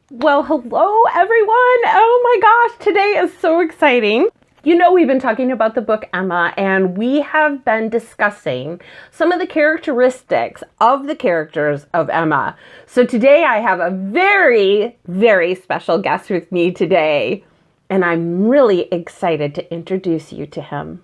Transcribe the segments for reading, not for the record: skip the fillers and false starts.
Well, hello everyone. Oh my gosh, today is so exciting. You know, we've been talking about the book Emma, and we have been discussing some of the characteristics of the characters of Emma. So today I have a very, very special guest with me today, and I'm really excited to introduce you to him.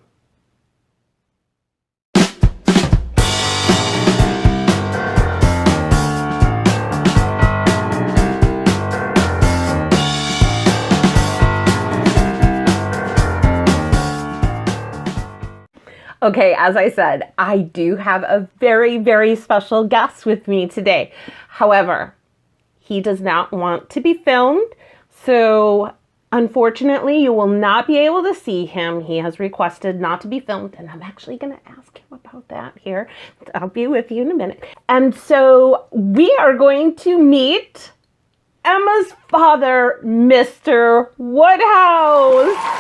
Okay, as I said, I do have a very, very special guest with me today. However, he does not want to be filmed, so unfortunately, you will not be able to see him. He has requested not to be filmed, and I'm actually going to ask him about that here. I'll be with you in a minute. And so we are going to meet Emma's father, Mr. Woodhouse.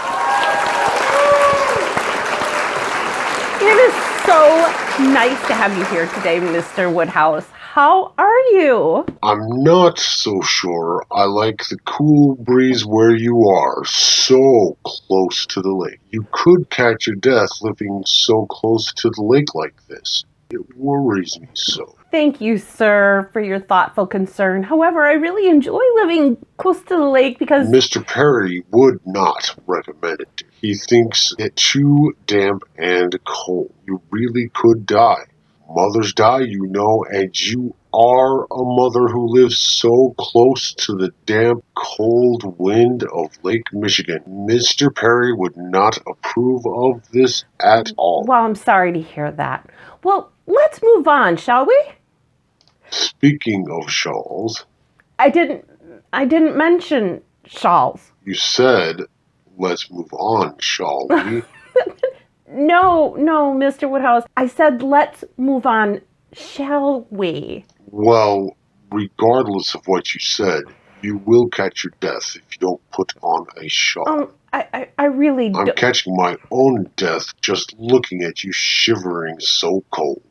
It is so nice to have you here today, Mr. Woodhouse. How are you? I'm not so sure. I like the cool breeze where you are, so close to the lake. You could catch your death living so close to the lake like this. It worries me so. Thank you, sir, for your thoughtful concern. However, I really enjoy living close to the lake because Mr. Perry would not recommend it. He thinks it too damp and cold. You really could die. Mothers die, you know, and you are a mother who lives so close to the damp, cold wind of Lake Michigan. Mr. Perry would not approve of this at all. Well, I'm sorry to hear that. Well, let's move on, shall we? Speaking of shawls, I didn't mention shawls. you said, let's move on, shall we? No, Mr. Woodhouse. I said let's move on, shall we? Well, regardless of what you said, you will catch your death if you don't put on a shawl. I really I'm don't. catching my own death just looking at you shivering so cold.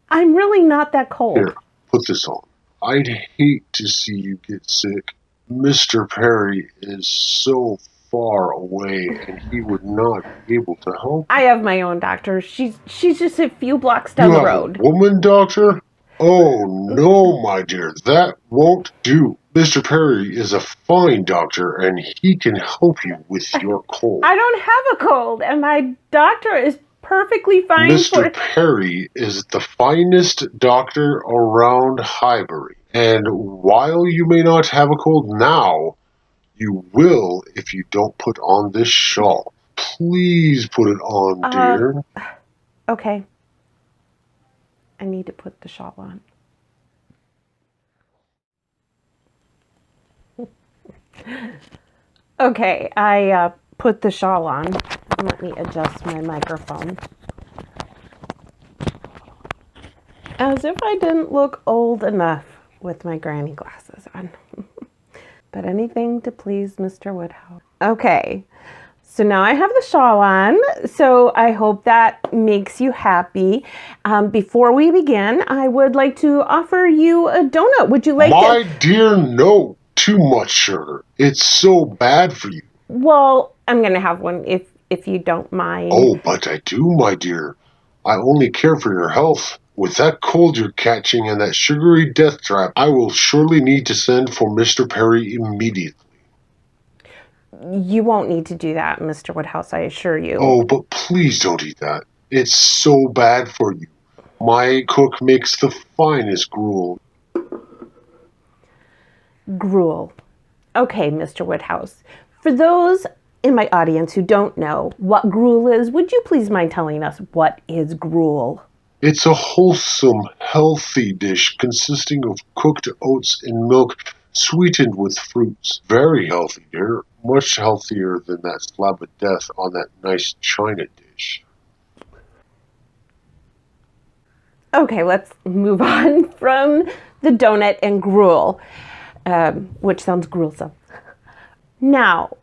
I'm really not that cold. Here, put this on. I'd hate to see you get sick. Mr. Perry is so far away and he would not be able to help. I have my own doctor. She's just a few blocks down the road. You have a woman doctor? Oh no, my dear, that won't do. Mr. Perry is a fine doctor and he can help you with your cold. I don't have a cold, and my doctor is perfectly fine. Mr. Perry is the finest doctor around Highbury. And while you may not have a cold now, you will if you don't put on this shawl. Please put it on, dear. Okay. I need to put the shawl on. Okay, I put the shawl on. Let me adjust my microphone. As if I didn't look old enough with my granny glasses on. But anything to please Mr. Woodhouse. Okay, so now I have the shawl on, so I hope that makes you happy. Before we begin, I would like to offer you a donut. Would you like My dear, no. Too much sugar. It's so bad for you. Well, I'm going to have one if you don't mind. Oh, but I do, my dear. I only care for your health. With that cold you're catching and that sugary death trap, I will surely need to send for Mr. Perry immediately. You won't need to do that, Mr. Woodhouse, I assure you. Oh, but please don't eat that. It's so bad for you. My cook makes the finest gruel. Gruel. Okay, Mr. Woodhouse. For those in my audience who don't know what gruel is, would you please mind telling us what is gruel? It's a wholesome, healthy dish consisting of cooked oats and milk sweetened with fruits. Very healthy, dear. Much healthier than that slab of death on that nice china dish. Okay, let's move on from the donut and gruel, which sounds gruesome. Now,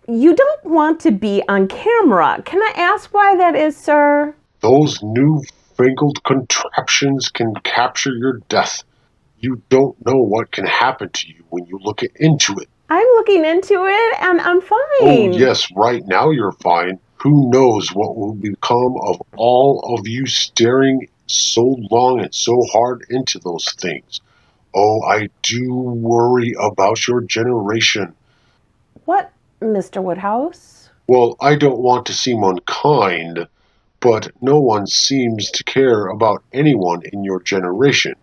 you don't want to be on camera. Can I ask why that is, sir? Those newfangled contraptions can capture your death. You don't know what can happen to you when you look into it. I'm looking into it and I'm Oh, fine. yes, right now you're fine. Who knows what will become of all of you staring so long and so hard into those things? Oh, I do worry about your generation. What, Mr. Woodhouse? Well, I don't want to seem unkind, but no one seems to care about anyone in your generation.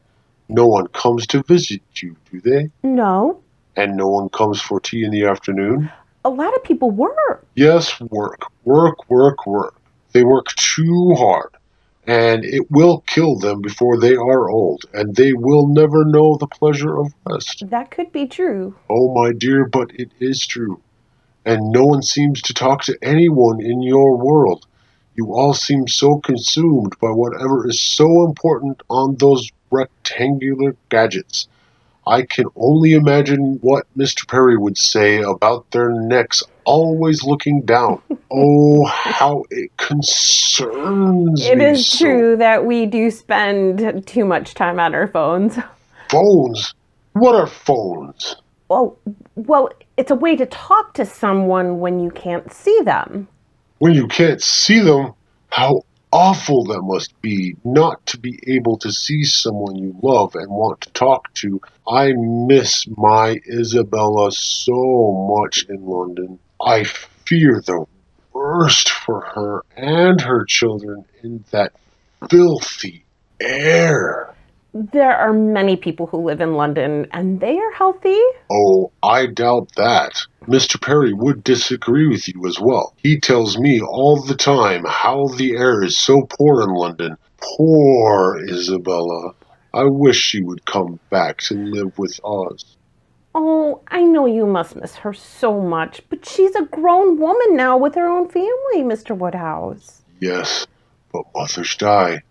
No one comes to visit you, do they? No. And no one comes for tea in the afternoon? A lot of people work. Yes, work, work, work, work. They work too hard, and it will kill them before they are old, and they will never know the pleasure of rest. That could be true. Oh, my dear, but it is true. And no one seems to talk to anyone in your world. You all seem so consumed by whatever is so important on those rectangular gadgets. I can only imagine what Mr. Perry would say about their necks always looking down. Oh, how it concerns It me is so. true that we do spend too much time on our phones. Phones? What are phones? Well, well, it's a way to talk to someone when you can't see them. When you can't see them, how awful that must be not to be able to see someone you love and want to talk to. I miss my Isabella so much in London. I fear the worst for her and her children in that filthy air. There are many people who live in London and they are healthy. Oh, I doubt that. Mr. Perry would disagree with you as well. He tells me all the time how the air is so poor in London. Poor Isabella. I wish she would come back to live with us. Oh, I know you must miss her so much, but she's a grown woman now with her own family, Mr. Woodhouse. Yes, but mothers die,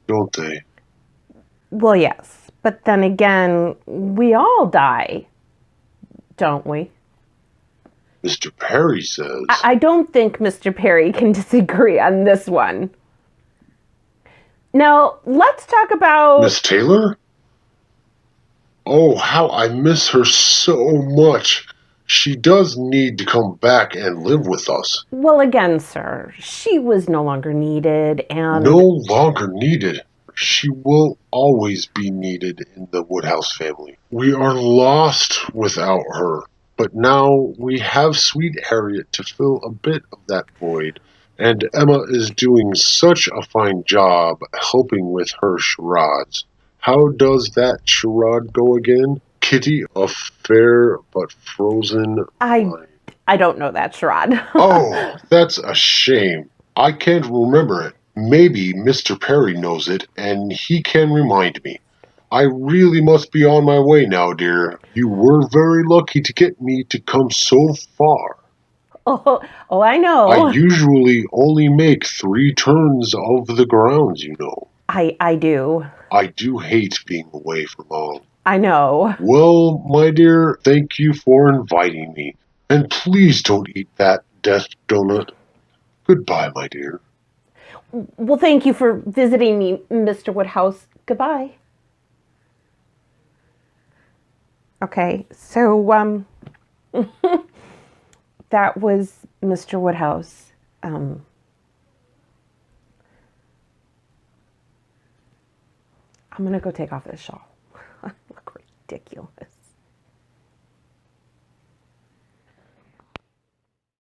don't they? Well, yes, but then again, we all die, don't we? Mr. Perry says. I don't think Mr. Perry can disagree on this one. Now, let's talk about. Miss Taylor? Oh, how I miss her so much. She does need to come back and live with us. Well, again, sir, she was no longer needed, and. No longer needed. She will always be needed in the Woodhouse family. We are lost without her. But now we have sweet Harriet to fill a bit of that void. And Emma is doing such a fine job helping with her charades. How does that charade go again? Kitty, a fair but frozen I mind. I don't know that charade. Oh, that's a shame. I can't remember it. Maybe Mr. Perry knows it, and he can remind me. I really must be on my way now, dear. You were very lucky to get me to come so far. Oh, I know. I usually only make 3 turns of the grounds, you know. I do. I do hate being away for long. I know. Well, my dear, thank you for inviting me. And please don't eat that death donut. Goodbye, my dear. Well, thank you for visiting me, Mr. Woodhouse. Goodbye. Okay, so that was Mr. Woodhouse. I'm gonna go take off this shawl. I look ridiculous.